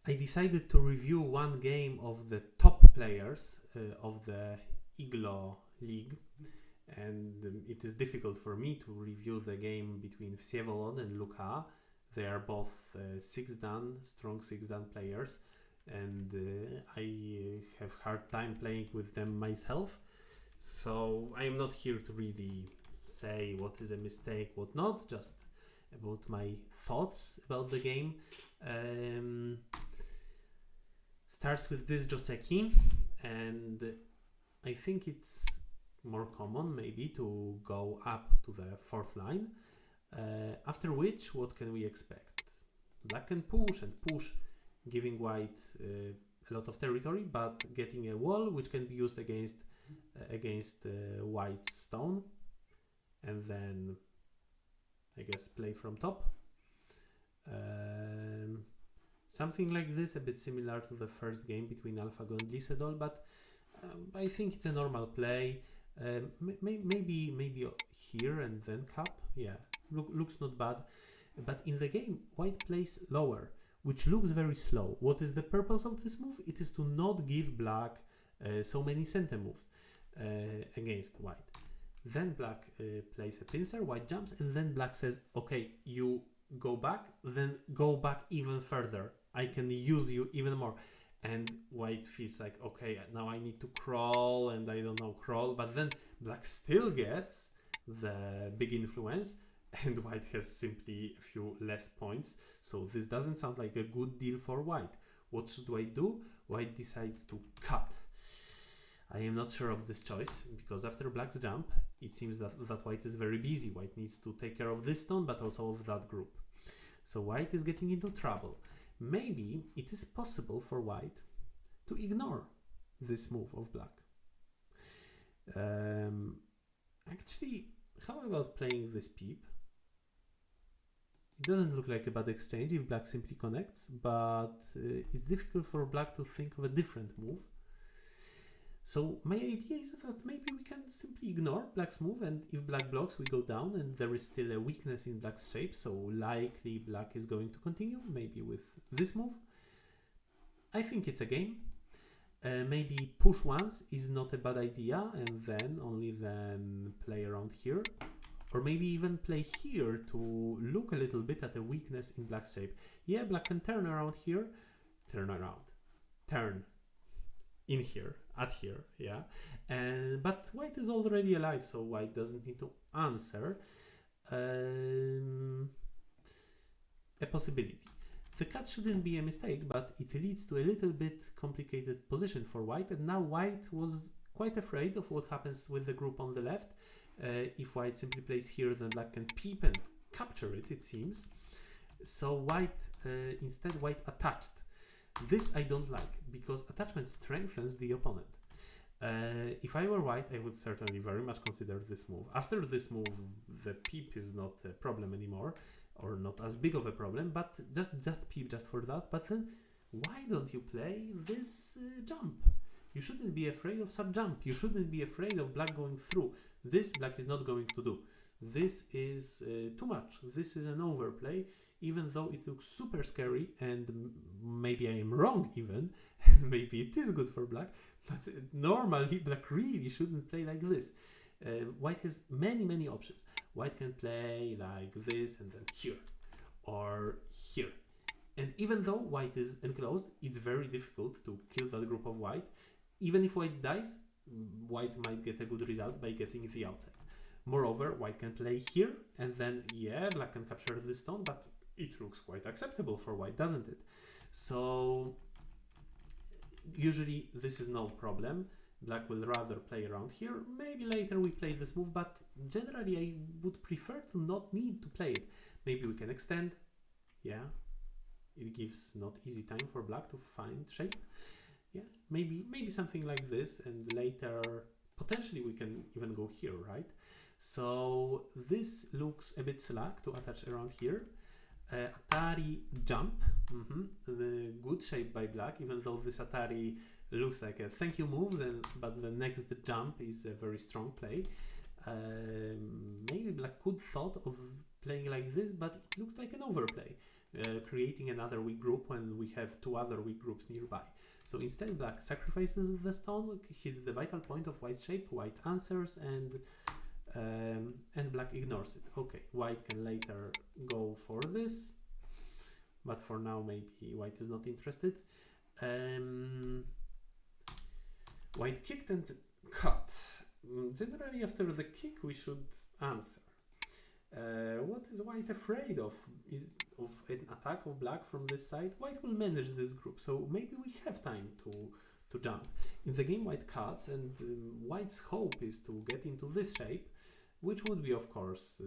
I decided to review one game of the top players of the Iglo League, and it is difficult for me to review the game between Vsevolod and Luka. They are both 6-dan, strong 6-dan players, and I have hard time playing with them myself. So I am not here to really say what is a mistake, what not, just about my thoughts about the game. Starts with this Joseki, and I think it's more common maybe to go up to the 4th line, after which what can we expect? Black can push and push, giving white a lot of territory, but getting a wall which can be used against white's stone, and then I guess play from top. Something like this, a bit similar to the first game between AlphaGo and Lisedol, but I think it's a normal play. Maybe here and then cap. Yeah, looks not bad. But in the game, white plays lower, which looks very slow. What is the purpose of this move? It is to not give black so many center moves against white. Then black plays a pincer, white jumps, and then black says, okay, you go back, then go back even further. I can use you even more. And white feels like, okay, now I need to crawl, and I don't know, crawl. But then black still gets the big influence, and white has simply a few less points. So this doesn't sound like a good deal for white. What should white do? White decides to cut. I am not sure of this choice, because after black's jump, it seems that white is very busy. White needs to take care of this stone, but also of that group. So white is getting into trouble. Maybe it is possible for white to ignore this move of black. Actually, how about playing this peep? It doesn't look like a bad exchange if black simply connects, but it's difficult for black to think of a different move. So my idea is that maybe we can simply ignore black's move, and if black blocks, we go down, and there is still a weakness in black's shape, so likely black is going to continue, maybe with this move. I think it's a game. Maybe push once is not a bad idea, and then only then play around here. Or maybe even play here to look a little bit at a weakness in black's shape. Yeah, black can turn around here, turn in here, at here, yeah. But white is already alive, so white doesn't need to answer. A possibility. The cut shouldn't be a mistake, but it leads to a little bit complicated position for white, and now white was quite afraid of what happens with the group on the left. If white simply plays here, then black can peep and capture it, it seems. So white, instead white attached. This I don't like, because attachment strengthens the opponent. If I were white, I would certainly very much consider this move. After this move, the peep is not a problem anymore, or not as big of a problem, but just peep just for that. But then, why don't you play this jump? You shouldn't be afraid of sub jump. You shouldn't be afraid of black going through. This black is not going to do. This is too much. This is an overplay, even though it looks super scary, and maybe I am wrong even, and maybe it is good for black, but normally black really shouldn't play like this. White has many options. White can play like this and then here, or here. And even though white is enclosed, it's very difficult to kill that group of white. Even if white dies, white might get a good result by getting the outside. Moreover, white can play here, and then, yeah, black can capture this stone, but it looks quite acceptable for white, doesn't it? So, usually this is no problem. Black will rather play around here. Maybe later we play this move, but generally I would prefer to not need to play it. Maybe we can extend. Yeah, it gives not easy time for black to find shape. Yeah, maybe something like this, and later potentially we can even go here, right? So this looks a bit slack to attach around here. Atari jump, the good shape by black, even though this Atari looks like a thank you move, but the next jump is a very strong play. Maybe black could thought of playing like this, but it looks like an overplay. creating another weak group when we have two other weak groups nearby. So instead, black sacrifices the stone, hits the vital point of white's shape, white answers, and black ignores it. Okay, white can later go for this, but for now maybe white is not interested. White kicked and cut. Generally after the kick we should answer. What is white afraid of? Is of an attack of black from this side? White will manage this group, so maybe we have time to jump. In the game white cuts, and white's hope is to get into this shape, which would be of course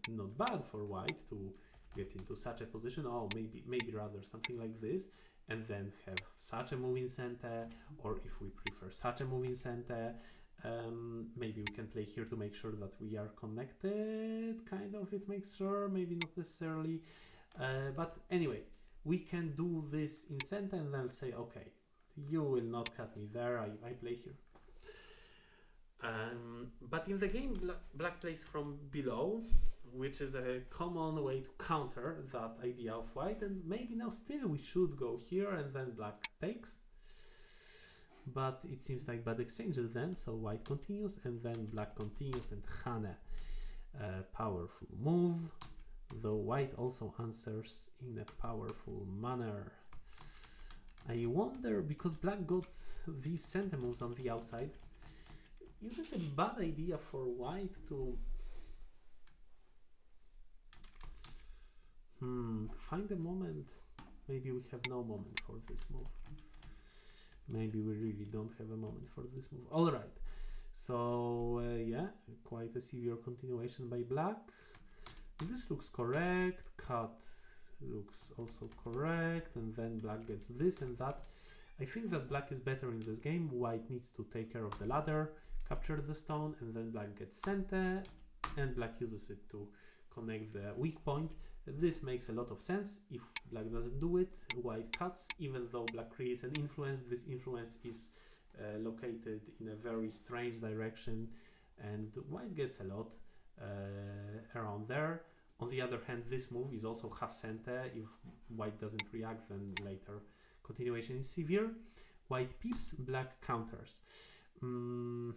not bad for white to get into such a position. Oh, maybe rather something like this, and then have such a move in center, or if we prefer such a move in center. Maybe we can play here to make sure that we are connected, kind of, it makes sure, maybe not necessarily, but anyway, we can do this in center and then say, okay, you will not cut me there, I play here. But in the game, black plays from below, which is a common way to counter that idea of white, and maybe now still we should go here and then black takes. But it seems like bad exchanges then, so white continues and then black continues and Hane, powerful move, though white also answers in a powerful manner. I wonder, because black got these center moves on the outside, is it a bad idea for white to find a moment? Maybe we have no moment for this move. Maybe we really don't have a moment for this move. All right, so yeah, quite a severe continuation by black. This looks correct, cut looks also correct, and then black gets this and that. I think that black is better in this game. White needs to take care of the ladder, capture the stone, and then black gets center, and black uses it to connect the weak point. This makes a lot of sense. If black doesn't do it, white cuts. Even though black creates an influence, this influence is located in a very strange direction, and white gets a lot around there. On the other hand, this move is also half center. If white doesn't react, then later continuation is severe. White peeps, black counters. In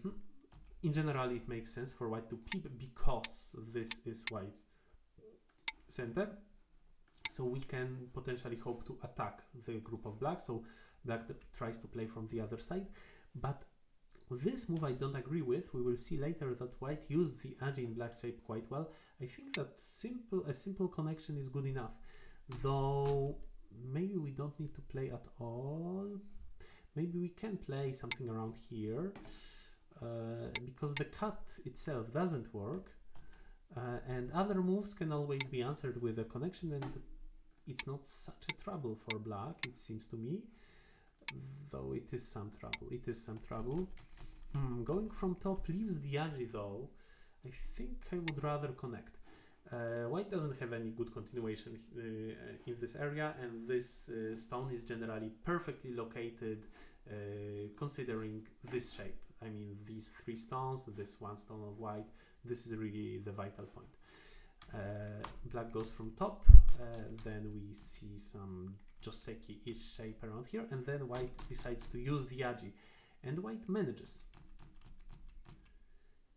general, it makes sense for white to peep because this is white's center, so we can potentially hope to attack the group of black. So black tries to play from the other side, but this move I don't agree with. We will see later that white used the agi in black shape quite well. I think that a simple connection is good enough, though maybe we don't need to play at all. Maybe we can play something around here, because the cut itself doesn't work. And other moves can always be answered with a connection, and it's not such a trouble for black, it seems to me, though it is some trouble. Going from top leaves the agi though. I think I would rather connect. White doesn't have any good continuation in this area, and this stone is generally perfectly located considering this shape. I mean, these three stones, this one stone of white, this is really the vital point. Black goes from top, then we see some Joseki-ish shape around here, and then white decides to use the agi, and white manages.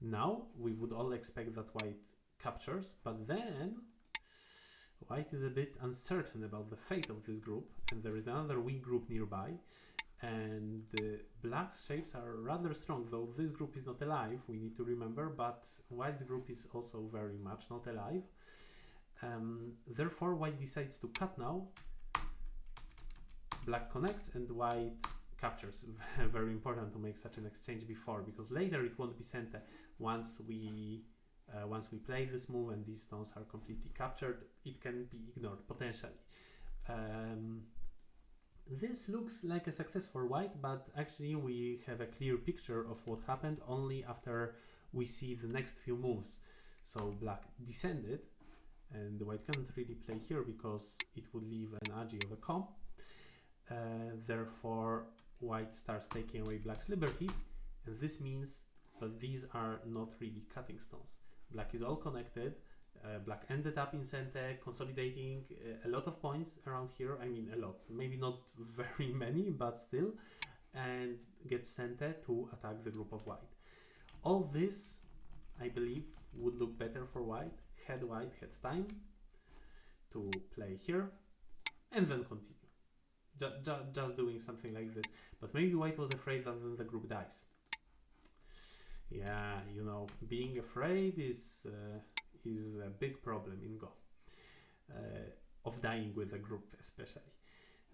Now we would all expect that white captures, but then white is a bit uncertain about the fate of this group, and there is another weak group nearby, and black's shapes are rather strong, though this group is not alive, we need to remember, but white's group is also very much not alive. Therefore white decides to cut now, black connects, and white captures. Very important to make such an exchange before, because later it won't be center. Once we play this move and these stones are completely captured, it can be ignored potentially. This looks like a success for white, but actually we have a clear picture of what happened only after we see the next few moves. So black descended, and white can't really play here because it would leave an agi of a comp. Therefore white starts taking away black's liberties, and this means that these are not really cutting stones. Black is all connected, Black ended up in center, consolidating a lot of points around here. I mean, a lot, maybe not very many, but still, and get center to attack the group of white. All this, I believe, would look better for white. Had white had time to play here and then continue. Just doing something like this. But maybe white was afraid that then the group dies. Yeah, you know, being afraid is a big problem in Go. Of dying with a group, especially.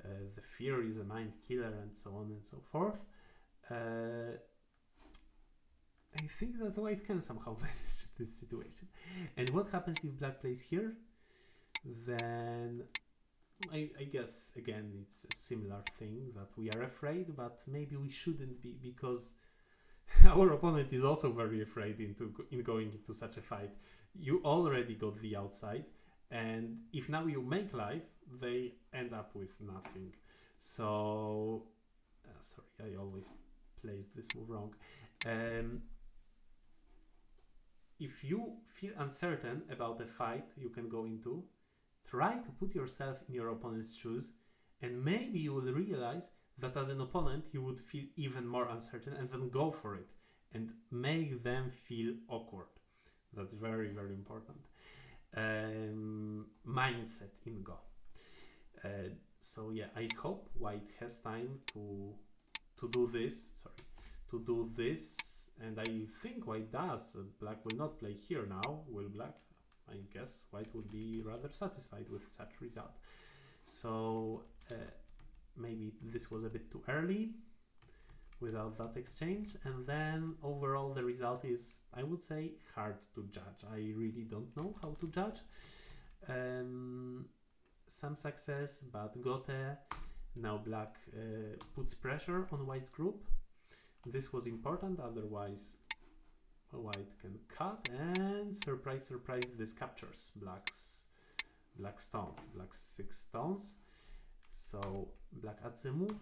The fear is a mind killer and so on and so forth. I think that white can somehow manage this situation. And what happens if black plays here? Then I guess again it's a similar thing, that we are afraid, but maybe we shouldn't be, because our opponent is also very afraid in going into such a fight. You already got the outside, and if now you make life, they end up with nothing. So sorry, I always placed this move wrong. If you feel uncertain about a fight you can go into, try to put yourself in your opponent's shoes, and maybe you will realize that as an opponent you would feel even more uncertain, and then go for it and make them feel awkward. That's very, very important. Mindset in Go. So yeah, I hope white has time to do this. And I think white does. Black will not play here now, will black? I guess white would be rather satisfied with such result. So maybe this was a bit too early without that exchange, and then overall the result is, I would say, hard to judge. I really don't know how to judge. Some success, but Gote. Now black puts pressure on white's group. This was important, otherwise white can cut, and surprise, surprise, this captures black's stones, black's 6 stones. So black adds a move,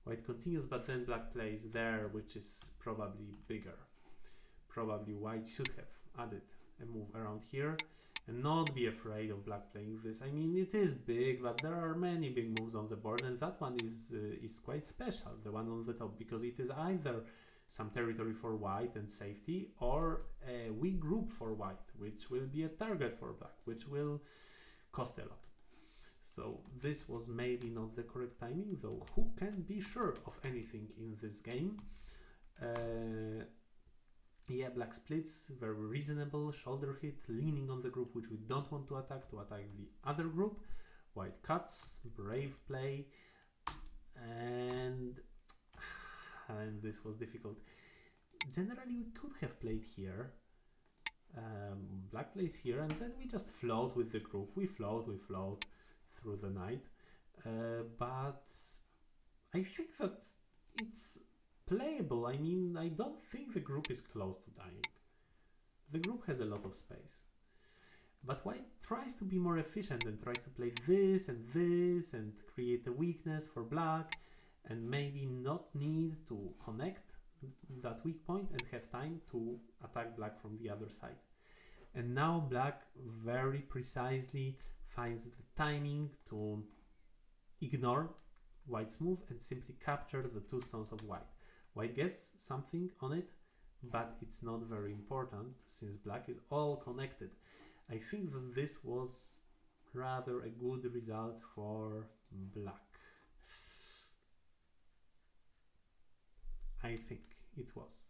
white continues, but then black plays there, which is probably bigger. Probably white should have added a move around here and not be afraid of black playing this. I mean, it is big, but there are many big moves on the board, and that one is quite special, the one on the top, because it is either some territory for white and safety, or a weak group for white, which will be a target for black, which will cost a lot. So this was maybe not the correct timing, though who can be sure of anything in this game? Yeah, black splits, very reasonable, shoulder hit, leaning on the group which we don't want to attack the other group. White cuts, brave play, and this was difficult. Generally we could have played here. Black plays here, and then we just float with the group. We float through the night. But I think that it's playable. I mean, I don't think the group is close to dying. The group has a lot of space. But white tries to be more efficient and tries to play this and create a weakness for black, and maybe not need to connect that weak point and have time to attack black from the other side. And now black very precisely finds the timing to ignore white's move and simply capture the 2 stones of white. White gets something on it, but it's not very important since black is all connected. I think that this was rather a good result for black. I think it was.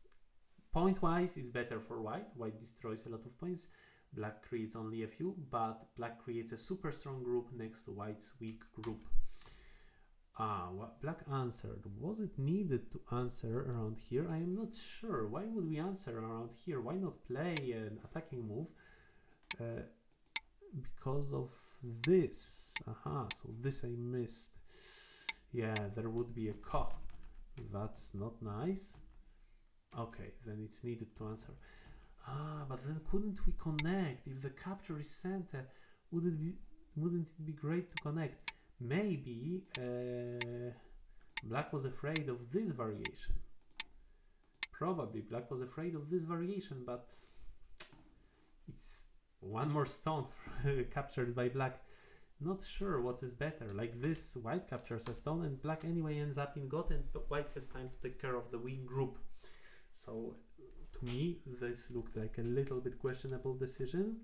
Point-wise, it's better for white. White destroys a lot of points. Black creates only a few, but black creates a super strong group next to white's weak group. What black answered. Was it needed to answer around here? I am not sure. Why would we answer around here? Why not play an attacking move? Because of this. So this I missed. Yeah, there would be a ko. That's not nice. Okay, then it's needed to answer. But then couldn't we connect? If the capture is center, wouldn't it be great to connect? Maybe black was afraid of this variation. Probably black was afraid of this variation, but It's one more stone captured by black. Not sure what is better. Like this, white captures a stone and black anyway ends up in God, and white has time to take care of the weak group. So to me, this looked like a little bit questionable decision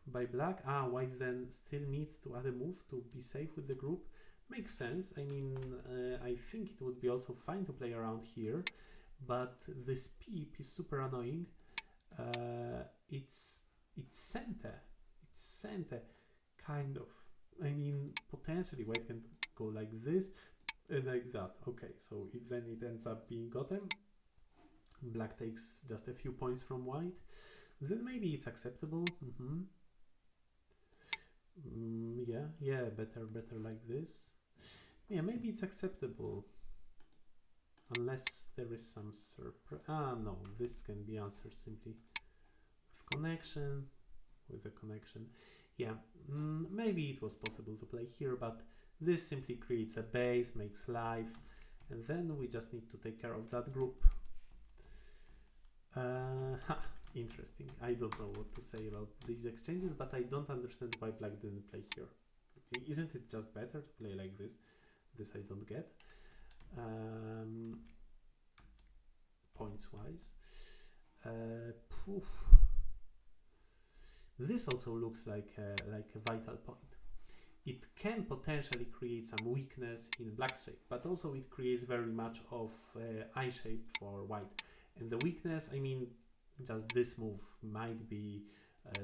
by black. White then still needs to add a move to be safe with the group. Makes sense. I mean, I think it would be also fine to play around here, but this peep is super annoying. It's center. It's center. Kind of. I mean, potentially white can go like this and like that. Okay, so then it ends up being gotten. Black takes just a few points from white. Then maybe it's acceptable. Yeah, better like this. Yeah, maybe it's acceptable. Unless there is some surprise. No, this can be answered simply with connection. With the connection. Yeah, maybe it was possible to play here, but this simply creates a base, makes life, and then we just need to take care of that group. Interesting. I don't know what to say about these exchanges, but I don't understand why black didn't play here. Isn't it just better to play like this? This I don't get. Points wise. This also looks like a vital point. It can potentially create some weakness in black shape, but also it creates very much of eye shape for white. And the weakness, I mean, just this move might be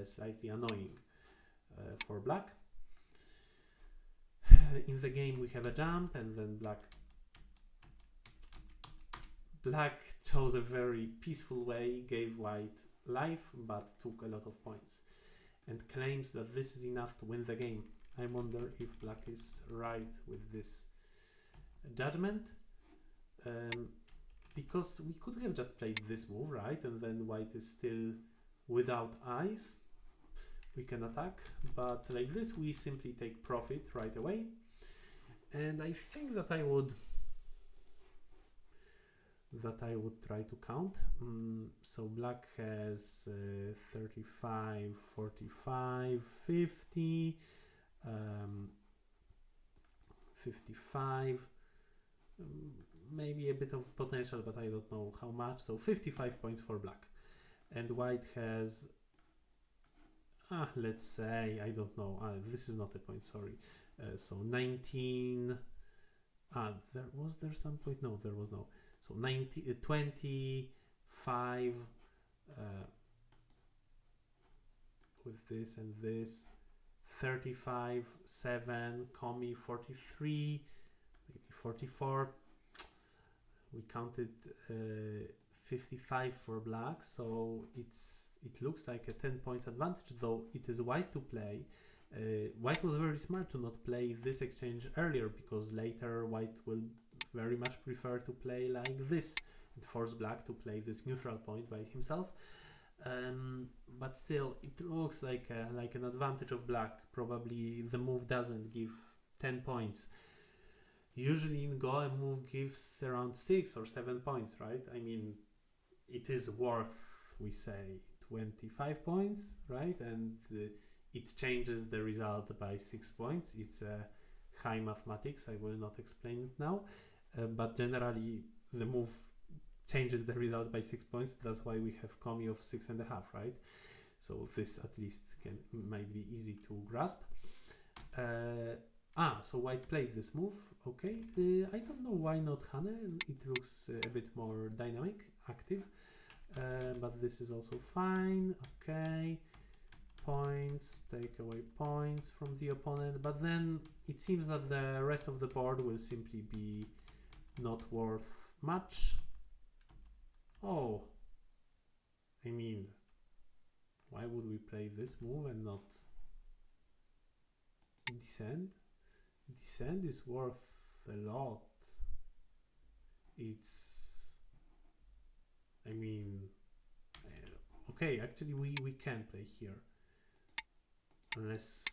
slightly annoying for black. In the game we have a jump, and then black chose a very peaceful way, gave white life, but took a lot of points, and claims that this is enough to win the game. I wonder if black is right with this judgment, because we could have just played this move, right, and then white is still without eyes. We can attack, but like this we simply take profit right away. And I think that I would try to count. So black has 35, 45, 50, 55, maybe a bit of potential, but I don't know how much. So 55 points for black, and white has let's say, I don't know, this is not a point, sorry. So 19, was there some point? No, there was no. So 25 with this and this, 35, 7, Comi 43, maybe 44. We counted 55 for black, so it looks like a 10 points advantage, though it is white to play. White was very smart to not play this exchange earlier, because later white will very much prefer to play like this and force black to play this neutral point by himself. But still, it looks like an advantage of black. Probably the move doesn't give 10 points. Usually in Go, a move gives around 6 or 7 points, right? I mean, it is worth, we say, 25 points, right? And it changes the result by 6 points. It's high mathematics. I will not explain it now, but generally the move changes the result by 6 points. That's why we have Comi of 6.5, right? So this at least might be easy to grasp. So white played this move. Okay, I don't know why not Hane. It looks a bit more dynamic, active, but this is also fine. Okay, points, take away points from the opponent, but then it seems that the rest of the board will simply be not worth much. Oh, I mean, why would we play this move and not descend? Descend is worth a lot. It's, I mean, okay, actually we can play here, unless,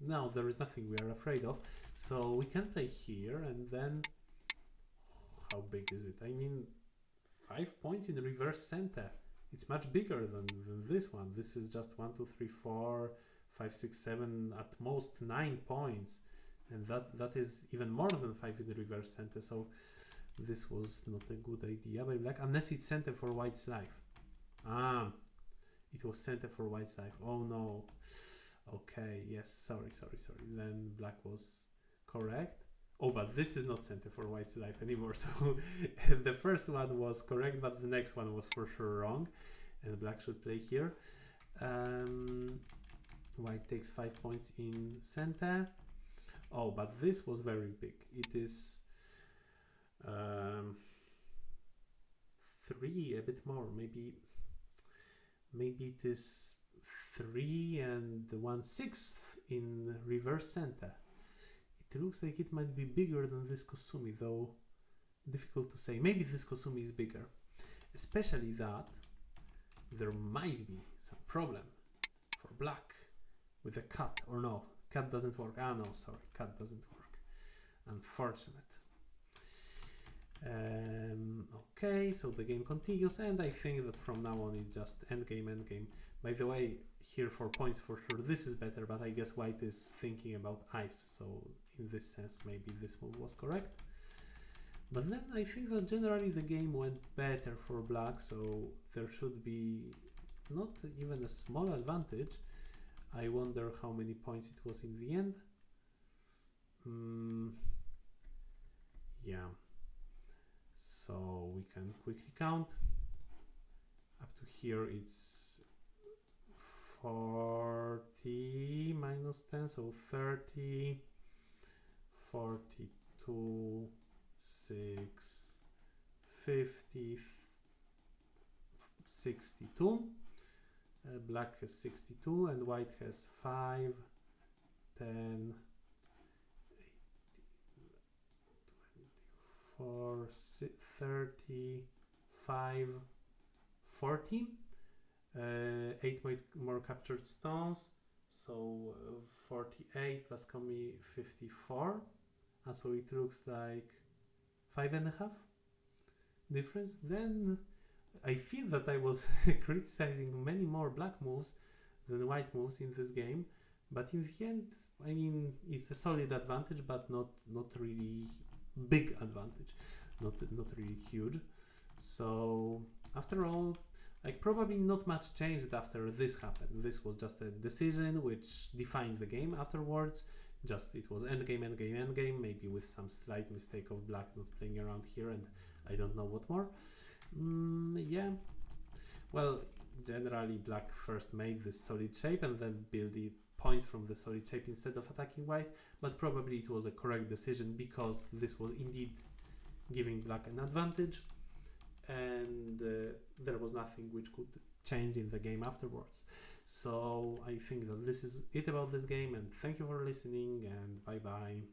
no, there is nothing we are afraid of, so we can play here, and then how big is it? I mean, 5 points in reverse center. it's much bigger than this one. This is just 1, 2, 3, 4, 5, 6, 7, at most 9 points, and that is even more than 5 in the reverse center. So this was not a good idea by black, unless it's center for white's life. It was center for white's life. Oh no. Okay, yes, sorry. Then black was correct. Oh, but this is not center for white's life anymore. So the first one was correct, but the next one was for sure wrong. And black should play here. White takes 5 points in center. Oh, but this was very big. It is 3, a bit more. Maybe it is 3 and 1/6 in reverse center. It looks like it might be bigger than this Kosumi, though difficult to say. Maybe this Kosumi is bigger, especially that there might be some problem for black with a cut, or no, cut doesn't work. No, sorry, cut doesn't work. Unfortunate. Okay, so the game continues, and I think that from now on it's just endgame. By the way, here 4 points for sure. This is better, but I guess white is thinking about ice, so in this sense maybe this move was correct. But then I think that generally the game went better for black, so there should be not even a small advantage. I wonder how many points it was in the end. Yeah, so we can quickly count. Up to here it's 40 minus 10, so 30, 42, 6, 50, 62. Black has 62 and white has 5, 10, 24, 35, 14. 8 more captured stones, so 48 plus Komi 54, and so it looks like 5.5 difference. Then I feel that I was criticizing many more black moves than white moves in this game, but in the end, I mean, it's a solid advantage, but not really big advantage, not really huge. So after all, like, probably not much changed after this happened. This was just a decision which defined the game afterwards. Just it was endgame, maybe with some slight mistake of black not playing around here, and I don't know what more. Yeah. Well, generally black first made this solid shape and then built the points from the solid shape instead of attacking white, but probably it was a correct decision because this was indeed giving black an advantage, and there was nothing which could change in the game afterwards. So I think that this is it about this game, and thank you for listening, and bye bye.